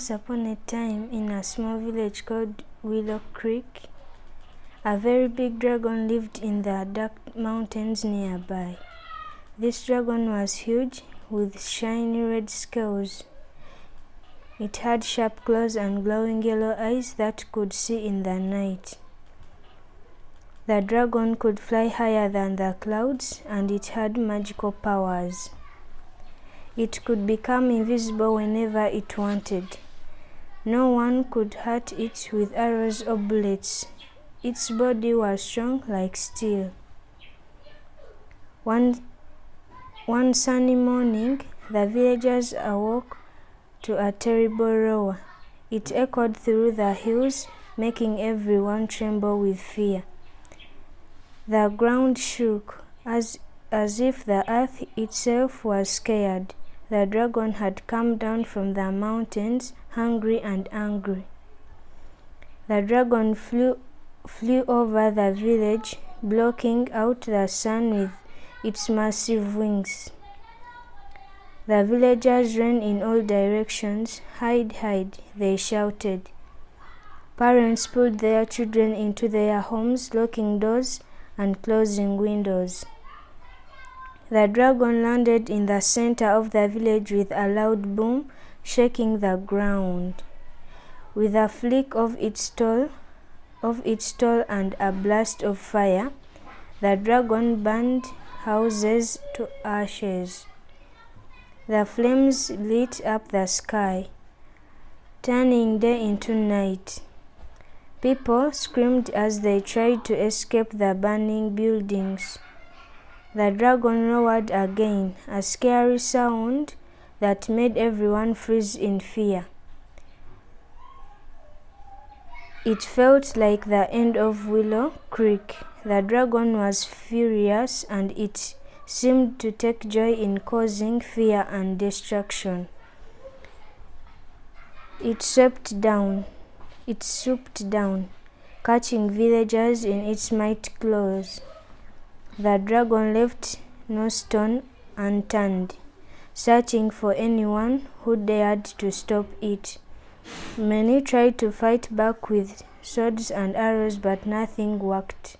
Once upon a time, in a small village called Willow Creek, a very big dragon lived in the dark mountains nearby. This dragon was huge, with shiny red scales. It had sharp claws and glowing yellow eyes that could see in the night. The dragon could fly higher than the clouds, and it had magical powers. It could become invisible whenever it wanted. No one could hurt it with arrows or bullets. Its body was strong like steel. One sunny morning, the villagers awoke to a terrible roar. It echoed through the hills, making everyone tremble with fear. The ground shook, as if the earth itself was scared. The dragon had come down from the mountains, hungry and angry. The dragon flew over the village, blocking out the sun with its massive wings. The villagers ran in all directions. "Hide, hide," they shouted. Parents pulled their children into their homes, locking doors and closing windows. The dragon landed in the center of the village with a loud boom, shaking the ground. With a flick of its tail and a blast of fire, the dragon burned houses to ashes. The flames lit up the sky, turning day into night. People screamed as they tried to escape the burning buildings. The dragon roared again, a scary sound that made everyone freeze in fear. It felt like the end of Willow Creek. The dragon was furious, and it seemed to take joy in causing fear and destruction. It swooped down, catching villagers in its mighty claws. The dragon left no stone unturned, searching for anyone who dared to stop it. Many tried to fight back with swords and arrows, but nothing worked.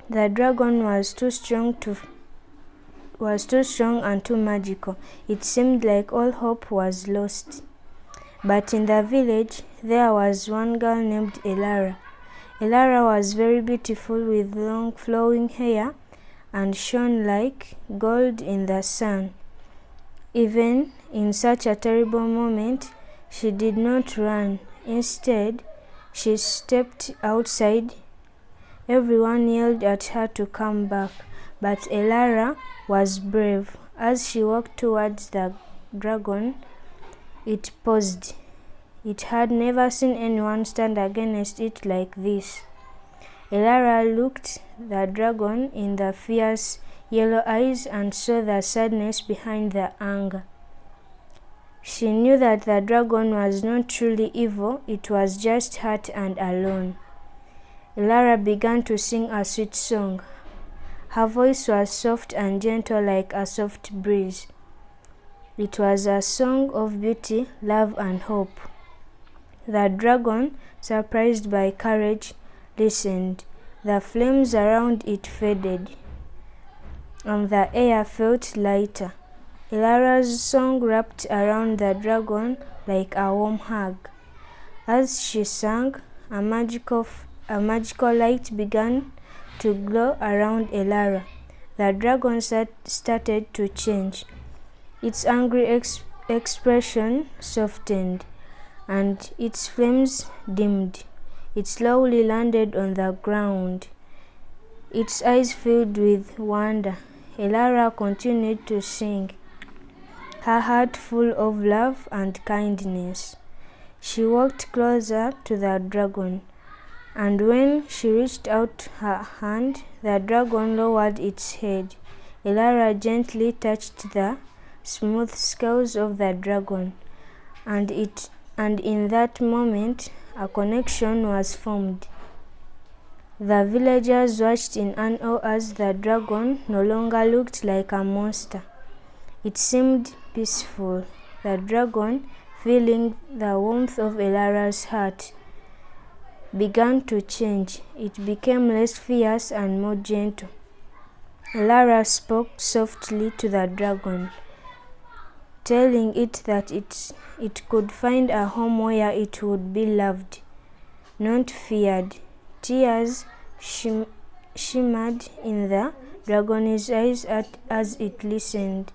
The dragon was too strong and too magical. It seemed like all hope was lost. But in the village, there was one girl named Elara. Elara was very beautiful, with long flowing hair and shone like gold in the sun. Even in such a terrible moment, she did not run. Instead, she stepped outside. Everyone yelled at her to come back, but Elara was brave. As she walked towards the dragon, it paused. It had never seen anyone stand against it like this. Elara looked the dragon in the fierce yellow eyes and saw the sadness behind the anger. She knew that the dragon was not truly evil, it was just hurt and alone. Elara began to sing a sweet song. Her voice was soft and gentle like a soft breeze. It was a song of beauty, love, and hope. The dragon, surprised by courage, listened. The flames around it faded, and the air felt lighter. Elara's song wrapped around the dragon like a warm hug. As she sang, a magical light began to glow around Elara. The dragon started to change. Its angry expression softened, and its flames dimmed. It slowly landed on the ground, its eyes filled with wonder. Elara continued to sing, her heart full of love and kindness. She walked closer to the dragon, and when she reached out her hand, the dragon lowered its head. Elara gently touched the smooth scales of the dragon, and in that moment, a connection was formed. The villagers watched in awe as the dragon no longer looked like a monster. It seemed peaceful. The dragon feeling the warmth of Elara's heart, began to change. It became less fierce and more gentle. Elara spoke softly to the dragon, telling it that it could find a home where it would be loved, not feared. Tears shimmered in the dragon's eyes as it listened.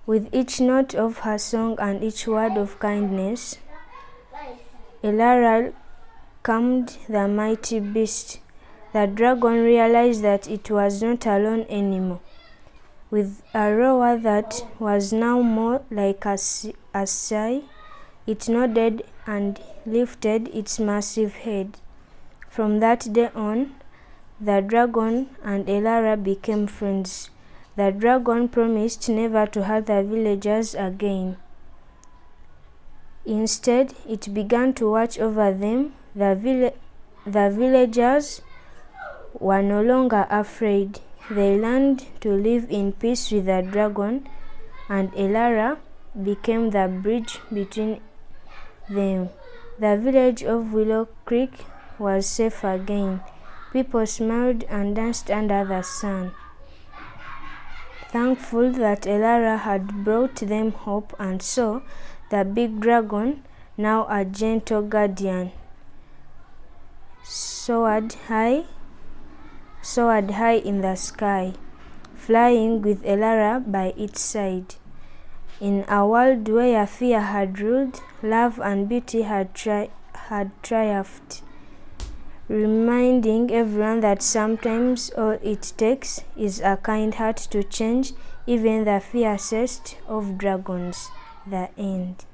With each note of her song and each word of kindness, Elara calmed the mighty beast. The dragon realized that it was not alone anymore. With a roar that was now more like a sigh, it nodded and lifted its massive head. From that day on, the dragon and Elara became friends. The dragon promised never to hurt the villagers again. Instead, it began to watch over them. The villagers were no longer afraid. They learned to live in peace with the dragon, and Elara became the bridge between them. The village of Willow Creek was safe again. People smiled and danced under the sun, thankful that Elara had brought them hope, and so the big dragon, now a gentle guardian, soared high in the sky, flying with Elara by its side. In a world where fear had ruled, love and beauty had triumphed, reminding everyone that sometimes all it takes is a kind heart to change even the fiercest of dragons. The end.